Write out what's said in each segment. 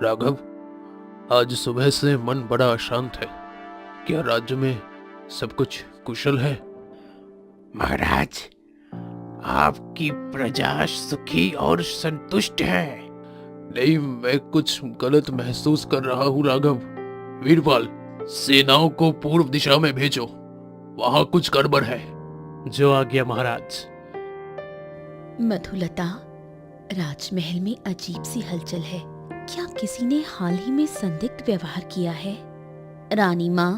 राघव, आज सुबह से मन बड़ा अशांत है। क्या राज्य में सब कुछ कुशल है? महाराज, आपकी प्रजा सुखी और संतुष्ट है। नहीं, मैं कुछ गलत महसूस कर रहा हूँ राघव। वीरपाल, सेनाओं को पूर्व दिशा में भेजो, वहां कुछ गड़बड़ है। जो आज्ञा महाराज। मधुलता, राजमहल में अजीब सी हलचल है। क्या किसी ने हाल ही में संदिग्ध व्यवहार किया है? रानी माँ,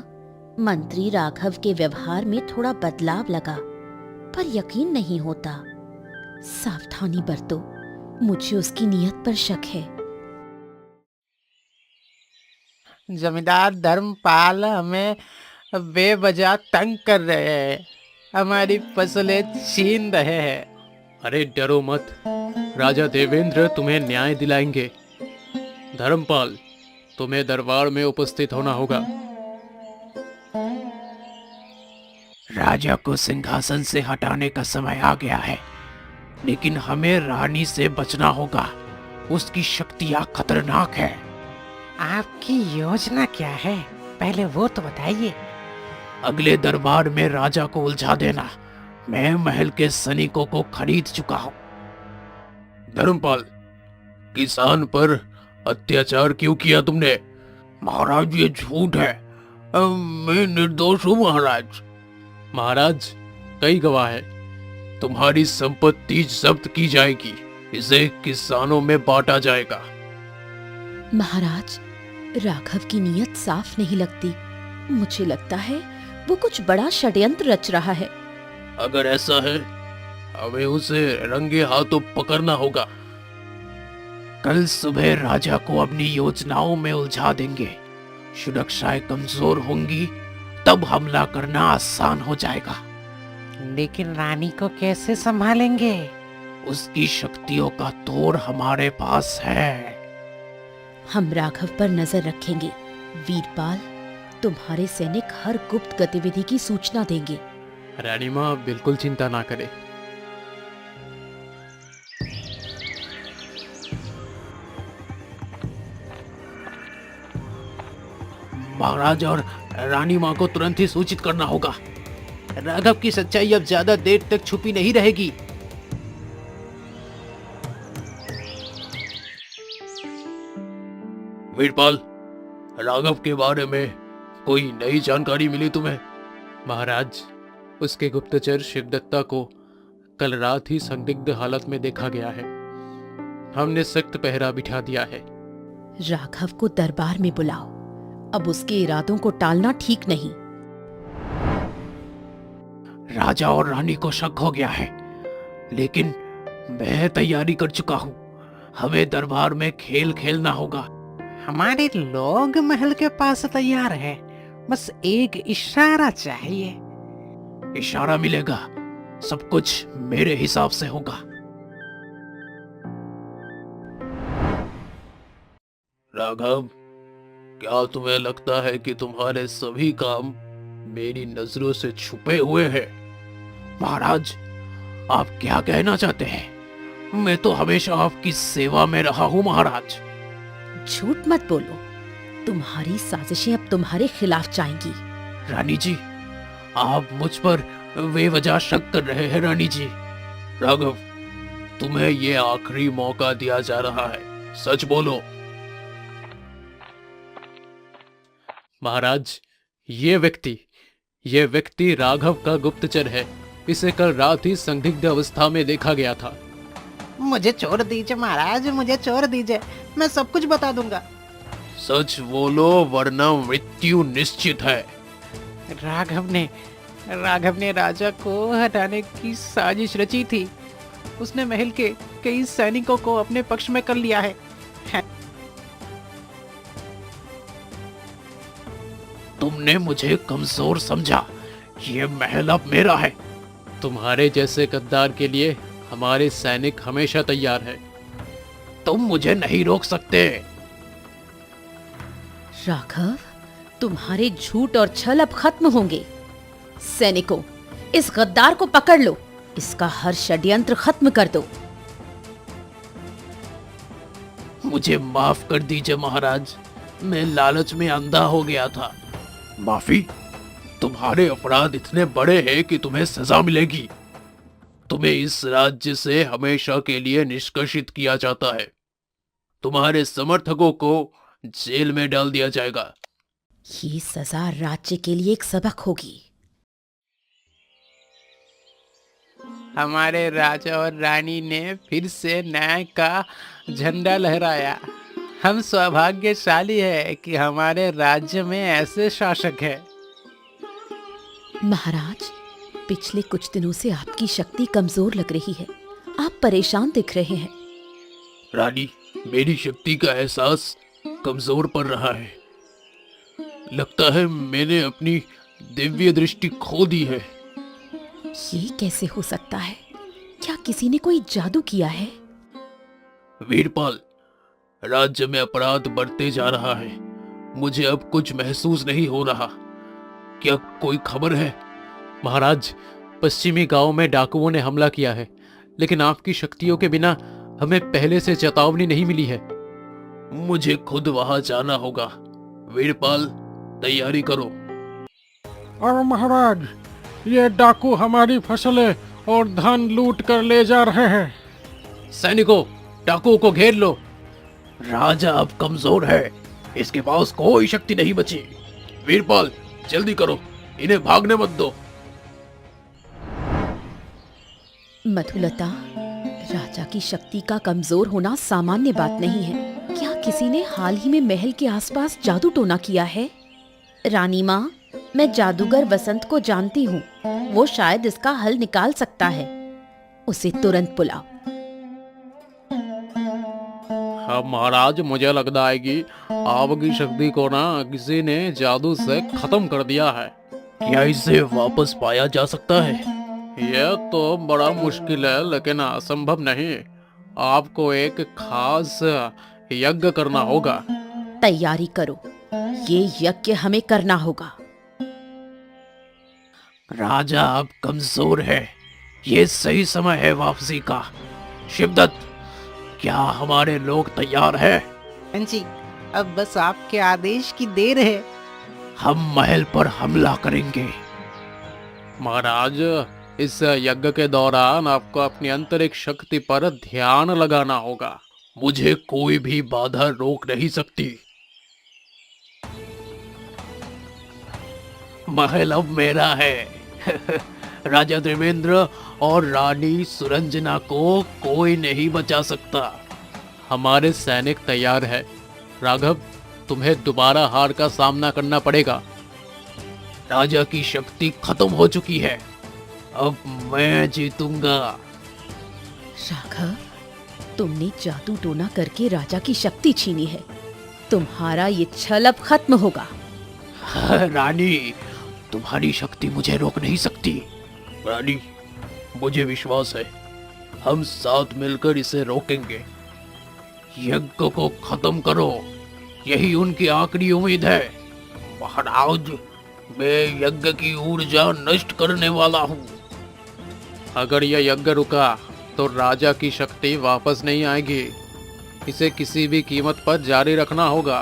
मंत्री राघव के व्यवहार में थोड़ा बदलाव लगा, पर यकीन नहीं होता। सावधानी बरतो, मुझे उसकी नीयत पर शक है। जमींदार धर्मपाल हमें बेवजह तंग कर रहे हैं, हमारी फसलें छीन रहे हैं। अरे डरो मत, राजा देवेंद्र तुम्हें न्याय दिलाएंगे। धर्मपाल, तुम्हें दरबार में उपस्थित होना होगा। राजा को सिंहासन से हटाने का समय आ गया है, लेकिन हमें रानी से बचना होगा। उसकी शक्तियां खतरनाक है। आपकी योजना क्या है, पहले वो तो बताइए। अगले दरबार में राजा को उलझा देना। मैं महल के सैनिकों को खरीद चुका हूँ। धर्मपाल, किसान पर अत्याचार क्यों किया तुमने? महाराज, ये झूठ है। मैं निर्दोष हूँ महाराज। महाराज, कई गवाह है। तुम्हारी संपत्ति जब्त की जाएगी, इसे किसानों में बांटा जाएगा। महाराज, राघव की नीयत साफ नहीं लगती। मुझे लगता है वो कुछ बड़ा षड्यंत्र रच रहा है। अगर ऐसा है, हमें उसे रंगे हाथों पकड़ना होगा। कल सुबह राजा को अपनी योजनाओं में उलझा देंगे। सुरक्षाएं कमजोर होंगी, तब हमला करना आसान हो जाएगा। लेकिन रानी को कैसे संभालेंगे? उसकी शक्तियों का तोड़ हमारे पास है। हम राघव पर नजर रखेंगे। वीरपाल, तुम्हारे सैनिक हर गुप्त गतिविधि की सूचना देंगे। रानी माँ बिल्कुल चिंता ना करे। महाराज और रानी माँ को तुरंत ही सूचित करना होगा। राघव की सच्चाई अब ज्यादा देर तक छुपी नहीं रहेगी। वीरपाल, राघव के बारे में कोई नई जानकारी मिली तुम्हें? महाराज, उसके गुप्तचर शिवदत्ता को कल रात ही संदिग्ध हालत में देखा गया है। हमने सख्त पहरा बिठा दिया है। राघव को दरबार में बुलाओ। अब उसके इरादों को टालना ठीक नहीं। राजा और रानी को शक हो गया है, लेकिन मैं तैयारी कर चुका हूँ। हमें दरबार में खेल खेलना होगा। हमारे लोग महल के पास तैयार हैं, बस एक इशारा चाहिए। इशारा मिलेगा, सब कुछ मेरे हिसाब से होगा। राघव, क्या तुम्हें लगता है कि तुम्हारे सभी काम मेरी नजरों से छुपे हुए हैं? महाराज, आप क्या कहना चाहते हैं? मैं तो हमेशा आपकी सेवा में रहा हूँ महाराज। झूठ मत बोलो। तुम्हारी साजिशें अब तुम्हारे खिलाफ जाएंगी। रानी जी, आप मुझ पर बेवजह शक कर रहे हैं। रानी जी, राघव, तुम्हें ये आखिरी मौका दिया जा रहा है, सच बोलो। महाराज, ये व्यक्ति राघव का गुप्तचर है। इसे कल रात ही संदिग्ध अवस्था में देखा गया था। मुझे छोड़ दीजिए महाराज, मुझे छोड़ दीजिए। मैं सब कुछ बता दूंगा। सच बोलो, वरना मृत्यु निश्चित है। राघव ने राजा को हटाने की साजिश रची थी। उसने महल के कई सैनिकों को अपने पक्ष में कर लिया है। तुमने मुझे कमजोर समझा। ये महल अब मेरा है। तुम्हारे जैसे गद्दार के लिए हमारे सैनिक हमेशा तैयार है। तुम मुझे नहीं रोक सकते। राघव, तुम्हारे झूठ और छल अब खत्म होंगे। सैनिकों, इस गद्दार को पकड़ लो। इसका हर षड्यंत्र खत्म कर दो। मुझे माफ कर दीजिए महाराज, मैं लालच में अंधा हो गया था। माफी? तुम्हारे अपराध इतने बड़े हैं कि तुम्हें सजा मिलेगी। तुम्हें इस राज्य से हमेशा के लिए निष्कासित किया जाता है। तुम्हारे समर्थकों को जेल में डाल दिया जाएगा। ये सजा राज्य के लिए एक सबक होगी। हमारे राजा और रानी ने फिर से न्याय का झंडा लहराया। हम सौभाग्यशाली है कि हमारे राज्य में ऐसे शासक है। महाराज, पिछले कुछ दिनों से आपकी शक्ति कमजोर लग रही है। आप परेशान दिख रहे हैं। रानी, मेरी शक्ति का एहसास कमजोर पड़ रहा है। लगता है मैंने अपनी दिव्य दृष्टि खो दी है। ये कैसे हो सकता है? क्या किसी ने कोई जादू किया है? वीरपाल, राज्य में अपराध बढ़ते जा रहा है। मुझे अब कुछ महसूस नहीं हो रहा। क्या कोई खबर है? महाराज, पश्चिमी गांव में डाकुओं ने हमला किया है, लेकिन आपकी शक्तियों के बिना हमें पहले से चेतावनी नहीं मिली है। मुझे खुद वहां जाना होगा। वीरपाल, तैयारी करो। और महाराज, ये डाकू हमारी फसलें और धन लूट कर ले जा रहे हैं। सैनिकों, डाकुओं को घेर लो। राजा अब कमजोर है, इसके पास कोई शक्ति नहीं बची। वीरपाल, जल्दी करो, इन्हें भागने मत दो। मधुलता, राजा की शक्ति का कमजोर होना सामान्य बात नहीं है। क्या किसी ने हाल ही में महल के आसपास जादू टोना किया है? रानी माँ, मैं जादूगर वसंत को जानती हूँ। वो शायद इसका हल निकाल सकता है। उसे तुरंत बुलाओ। हाँ महाराज, मुझे लगता है कि आपकी शक्ति को ना किसी ने जादू से खत्म कर दिया है। क्या इसे वापस पाया जा सकता है? यह तो बड़ा मुश्किल है, लेकिन असंभव नहीं। आपको एक खास यज्ञ करना होगा। तैयारी करो, ये यज्ञ हमें करना होगा। राजा अब कमजोर है, ये सही समय है वापसी का। शिवदत्त, क्या हमारे लोग तैयार हैं? जी, अब बस आपके आदेश की देर है। हम महल पर हमला करेंगे। महाराज, इस यज्ञ के दौरान आपको अपनी आंतरिक शक्ति पर ध्यान लगाना होगा। मुझे कोई भी बाधा रोक नहीं सकती। महल अब मेरा है। राजा देवेंद्र और रानी सुरंजना को कोई नहीं बचा सकता। हमारे सैनिक तैयार है। राघव, तुम्हें दोबारा हार का सामना करना पड़ेगा। राजा की शक्ति खत्म हो चुकी है, अब मैं जीतूंगा। राघव, तुमने जादू टोना करके राजा की शक्ति छीनी है। तुम्हारा ये छल अब खत्म होगा। रानी, तुम्हारी शक्ति मुझे रोक नहीं सकती। रानी, मुझे विश्वास है, हम साथ मिलकर इसे रोकेंगे। यज्ञ को खत्म करो, यही उनकी आखिरी उम्मीद है। महाराज, मैं यज्ञ की ऊर्जा नष्ट करने वाला हूँ। अगर यह यज्ञ रुका तो राजा की शक्ति वापस नहीं आएगी। इसे किसी भी कीमत पर जारी रखना होगा।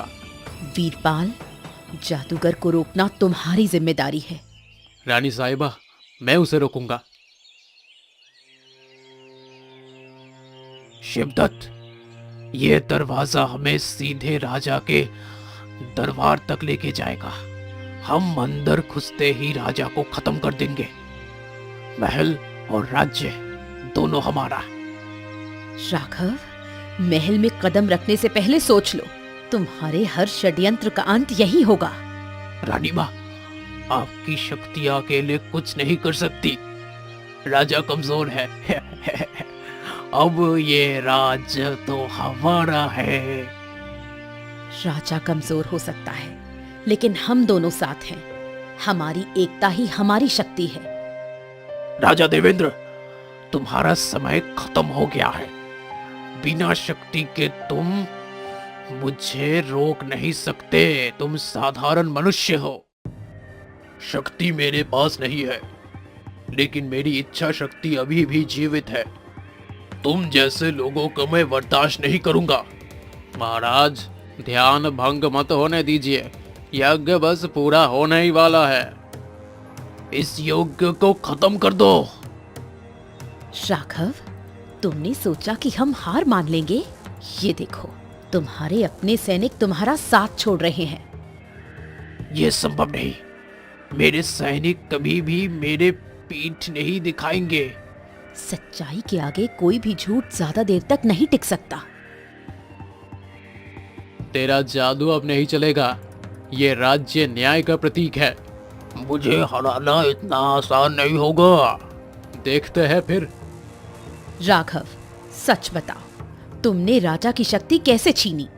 वीरपाल, जादूगर को रोकना तुम्हारी जिम्मेदारी है। रानी साहिबा, मैं उसे रोकूंगा। शिवदत्त, ये दरवाजा हमें सीधे राजा के दरबार तक लेके जाएगा। हम अंदर घुसते ही राजा को खत्म कर देंगे। महल और राज्य दोनों हमारा। राघव, महल में कदम रखने से पहले सोच लो, तुम्हारे हर षड्यंत्र का अंत यही होगा। रानी माँ, आपकी शक्ति अकेले कुछ नहीं कर सकती। राजा कमजोर है। अब ये राज्य तो हमारा है। राजा कमजोर हो सकता है, लेकिन हम दोनों साथ हैं। हमारी एकता ही हमारी शक्ति है। राजा देवेंद्र, तुम्हारा समय खत्म हो गया है। बिना शक्ति के तुम मुझे रोक नहीं सकते। तुम साधारण मनुष्य हो। शक्ति मेरे पास नहीं है, लेकिन मेरी इच्छा शक्ति अभी भी जीवित है। तुम जैसे लोगों को मैं बर्दाश्त नहीं करूंगा। महाराज, ध्यान भंग मत होने दीजिए, यज्ञ बस पूरा होने ही वाला है। इस यज्ञ को खत्म कर दो। राघव, तुमने सोचा कि हम हार मान लेंगे? ये देखो, तुम्हारे अपने सैनिक तुम्हारा साथ छोड़ रहे हैं। ये संभव नहीं। मेरे सैनिक कभी भी मेरे पीठ नहीं दिखाएंगे। सच्चाई के आगे कोई भी झूठ ज्यादा देर तक नहीं टिक सकता। तेरा जादू अब नहीं चलेगा। ये राज्य न्याय का प्रतीक है। मुझे हराना इतना आसान नहीं होगा। देखते हैं फिर। राघव, सच बताओ, तुमने राजा की शक्ति कैसे छीनी?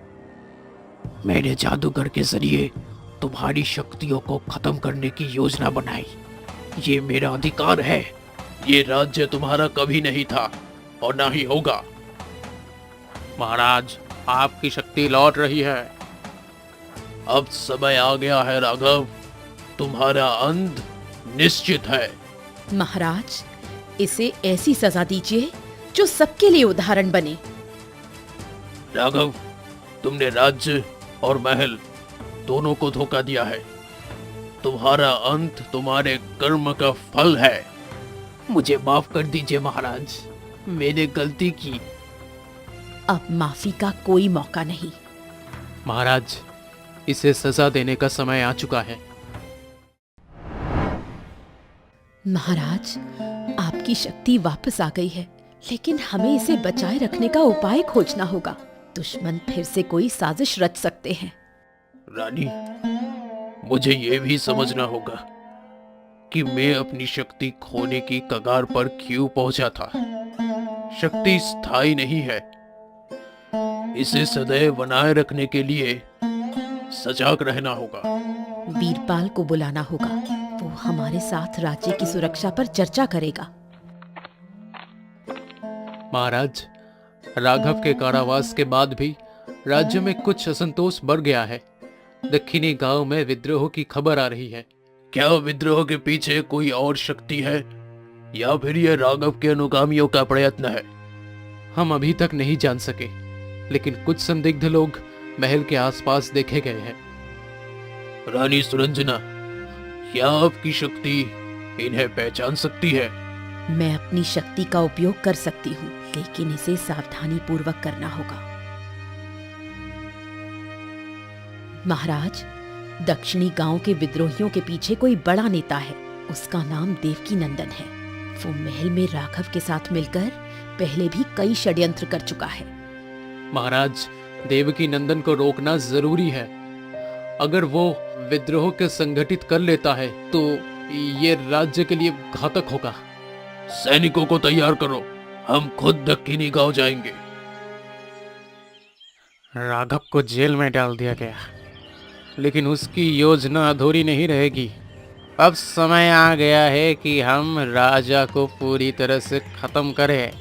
मैंने जादूगर के जरिए तुम्हारी शक्तियों को खत्म करने की योजना बनाई। ये मेरा अधिकार है। ये राज्य तुम्हारा कभी नहीं था और ना ही होगा। महाराज, आपकी शक्ति लौट रही है। अब समय आ गया है राघव, तुम्हारा अंत निश्चित है। महाराज, इसे ऐसी सजा दीजिए जो सबके लिए उदाहरण बने। राघव, तुमने राज्य और महल दोनों को धोखा दिया है। तुम्हारा अंत तुम्हारे कर्म का फल है। मुझे माफ कर दीजिए महाराज, मैंने गलती की। अब माफी का कोई मौका नहीं। महाराज, इसे सजा देने का समय आ चुका है। महाराज, आपकी शक्ति वापस आ गई है, लेकिन हमें इसे बचाए रखने का उपाय खोजना होगा। दुश्मन फिर से कोई साजिश रच सकते हैं। रानी, मुझे ये भी समझना होगा कि मैं अपनी शक्ति खोने की कगार पर क्यों पहुंचा था। शक्ति स्थायी नहीं है। इसे सदैव बनाए रखने के लिए सजग रहना होगा। वीरपाल को बुलाना होगा। वो हमारे साथ राज्य की सुरक्षा पर चर्चा करेगा। महाराज, राघव के कारावास के बाद भी राज्य में कुछ असंतोष बढ़ गया है। दक्षिणी गांव में विद्रोह की खबर आ रही है। क्या विद्रोह के पीछे कोई और शक्ति है या फिर यह राघव के अनुगामियों का प्रयत्न है? हम अभी तक नहीं जान सके, लेकिन कुछ संदिग्ध लोग महल के आसपास देखे गए हैं। रानी सुरंजना, क्या आपकी शक्ति इन्हें पहचान सकती है? मैं अपनी शक्ति का उपयोग कर सकती हूँ, लेकिन इसे सावधानी पूर्वक करना होगा। महाराज, दक्षिणी गांव के विद्रोहियों के पीछे कोई बड़ा नेता है। उसका नाम देवकी नंदन है। वो महल में राघव के साथ मिलकर पहले भी कई षड्यंत्र कर चुका है। महाराज, देवकी नंदन को रोकना जरूरी है। अगर वो विद्रोह के संगठित कर लेता है तो ये राज्य के लिए घातक होगा। सैनिकों को तैयार करो, हम खुद दक्षिणी गांव जाएंगे। राघव को जेल में डाल दिया गया, लेकिन उसकी योजना अधूरी नहीं रहेगी। अब समय आ गया है कि हम राजा को पूरी तरह से खत्म करें।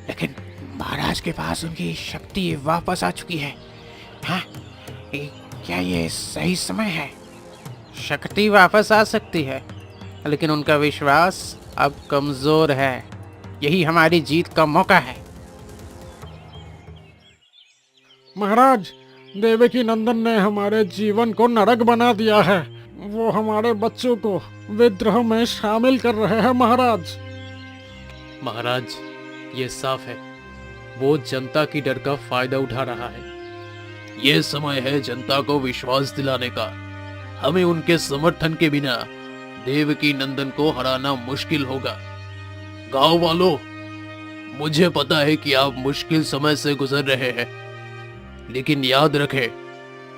लेकिन महाराज के पास उनकी शक्ति वापस आ चुकी है। हाँ, क्या ये सही समय है? शक्ति वापस आ सकती है, लेकिन उनका विश्वास अब कमजोर है। यही हमारी जीत का मौका है। महाराज, देवकी नंदन ने हमारे जीवन को नरक बना दिया है। वो हमारे बच्चों को विद्रोह में शामिल कर रहे हैं। महाराज, ये साफ है, वो जनता की डर का फायदा उठा रहा है। ये समय है जनता को विश्वास दिलाने का। हमें उनके समर्थन के बिना देवकी नंदन को हराना मुश्किल होगा। गांव वालों, मुझे पता है कि आप मुश्किल समय से गुजर रहे हैं, लेकिन याद रखें,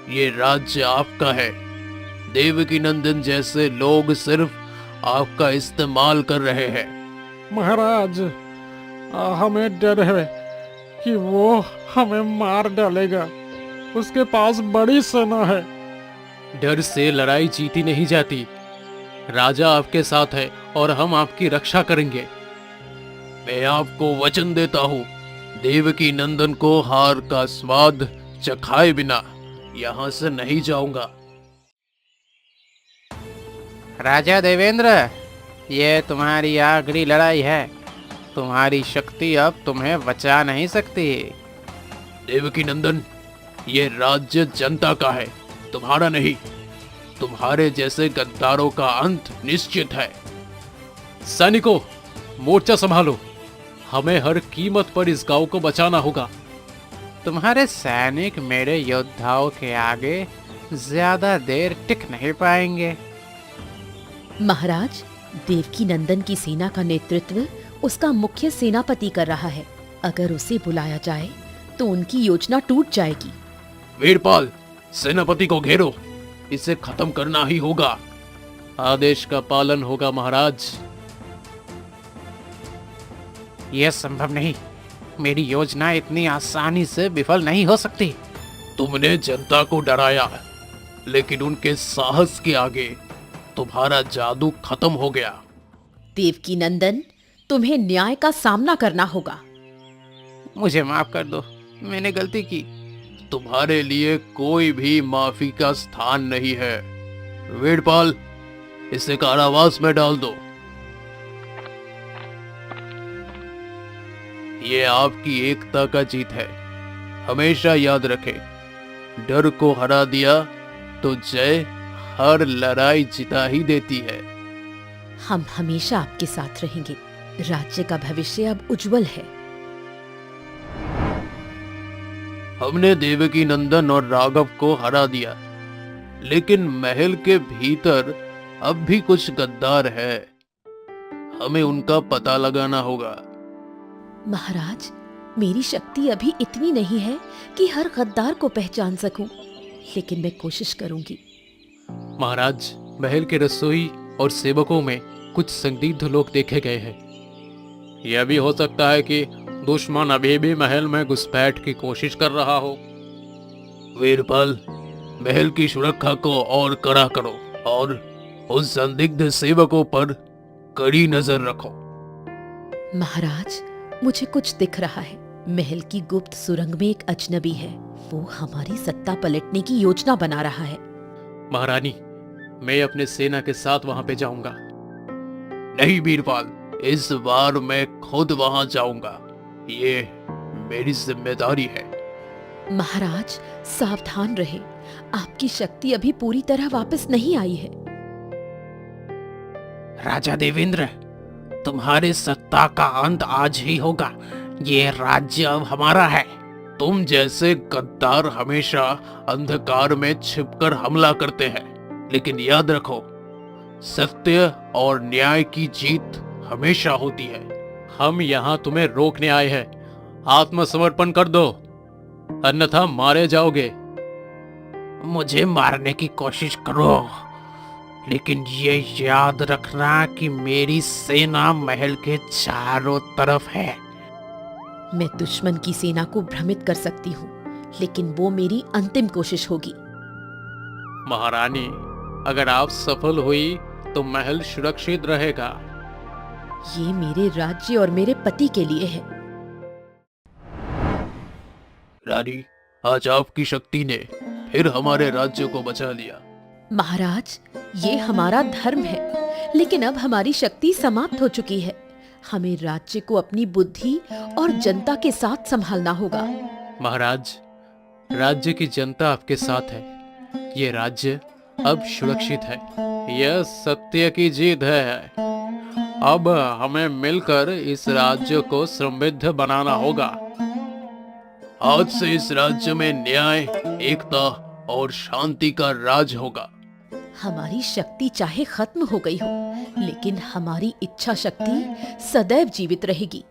ये राज्य आपका है। देवकी नंदन जैसे लोग सिर्फ आपका इस्तेमाल कर रहे हैं। महाराज, हमें डर है कि वो हमें मार डालेगा। उसके पास बड़ी सेना है। डर से लड़ाई जीती नहीं जाती। राजा आपके साथ है और हम आपकी रक्षा करेंगे। मैं आपको वचन देता हूँ, देवकी नंदन को हार का स्वाद चखाए बिना यहाँ से नहीं जाऊंगा। राजा देवेंद्र, ये तुम्हारी आखिरी लड़ाई है। तुम्हारी शक्ति अब तुम्हें बचा नहीं सकती। देवकी नंदन, ये राज्य जनता का है, तुम्हारा नहीं। तुम्हारे जैसे गद्दारों का अंत निश्चित है। सैनिकों, मोर्चा संभालो, हमें हर कीमत पर इस गांव को बचाना होगा। तुम्हारे सैनिक मेरे योद्धाओं के आगे ज्यादा देर टिक नहीं पाएंगे। महाराज, देवकी नंदन की सेना का नेतृत्व उसका मुख्य सेनापति कर रहा है। अगर उसे बुलाया जाए तो उनकी योजना टूट जाएगी। वीरपाल, सेनापति को घेरो, इसे खत्म करना ही होगा। आदेश का पालन होगा महाराज। यह संभव नहीं, मेरी योजना इतनी आसानी से विफल नहीं हो सकती। तुमने जनता को डराया, लेकिन उनके साहस के आगे तुम्हारा जादू खत्म हो गया। देवकी नंदन, तुम्हें न्याय का सामना करना होगा। मुझे माफ कर दो, मैंने गलती की। तुम्हारे लिए कोई भी माफी का स्थान नहीं है। वीरपाल, इसे कारावास में डाल दो। ये आपकी एकता का जीत है, हमेशा याद रखें। डर को हरा दिया तो जय हर लड़ाई जिता ही देती है। हम हमेशा आपके साथ रहेंगे। राज्य का भविष्य अब उज्जवल है। हमने देवकी नंदन और राघव को हरा दिया, लेकिन महल के भीतर अब भी कुछ गद्दार है। हमें उनका पता लगाना होगा। महाराज, मेरी शक्ति अभी इतनी नहीं है कि हर गद्दार को पहचान सकूं, लेकिन मैं कोशिश करूंगी। महाराज, महल के रसोई और सेवकों में कुछ संदिग्ध लोग देखे गए हैं। यह भी हो सकता है कि दुश्मन अभी भी महल में घुसपैठ की कोशिश कर रहा हो। वीरपाल, महल की सुरक्षा को और कड़ा करो और उन संदिग्ध सेवकों पर कड़ी नजर रखो। महाराज, मुझे कुछ दिख रहा है। महल की गुप्त सुरंग में एक अजनबी है। वो हमारी सत्ता पलटने की योजना बना रहा है। महारानी, मैं अपने सेना के साथ वहां पे जाऊंगा। नहीं वीरपाल, इस बार मैं खुद वहां जाऊंगा। ये मेरी जिम्मेदारी है। महाराज, सावधान रहे। आपकी शक्ति अभी पूरी तरह वापस नहीं आई है। राजा देवेंद्र, तुम्हारे सत्ता का अंत आज ही होगा। ये राज्य अब हमारा है। तुम जैसे गद्दार हमेशा अंधकार में छिपकर हमला करते हैं, लेकिन याद रखो, सत्य और न्याय की जीत हमेशा होती है। हम यहाँ तुम्हें रोकने आए हैं। आत्मसमर्पण कर दो, अन्यथा मारे जाओगे। मुझे मारने की कोशिश करो, लेकिन ये याद रखना कि मेरी सेना महल के चारों तरफ है। मैं दुश्मन की सेना को भ्रमित कर सकती हूँ, लेकिन वो मेरी अंतिम कोशिश होगी। महारानी, अगर आप सफल हुई तो महल सुरक्षित रहेगा। ये मेरे राज्य और मेरे पति के लिए है। रानी, आज आपकी शक्ति ने फिर हमारे राज्य को बचा लिया। महाराज, ये हमारा धर्म है, लेकिन अब हमारी शक्ति समाप्त हो चुकी है। हमें राज्य को अपनी बुद्धि और जनता के साथ संभालना होगा। महाराज, राज्य की जनता आपके साथ है। ये राज्य अब सुरक्षित है। यह सत्य की जीत है। अब हमें मिलकर इस राज्य को समृद्ध बनाना होगा। आज से इस राज्य में न्याय, एकता और शांति का राज होगा। हमारी शक्ति चाहे खत्म हो गई हो, लेकिन हमारी इच्छा शक्ति सदैव जीवित रहेगी।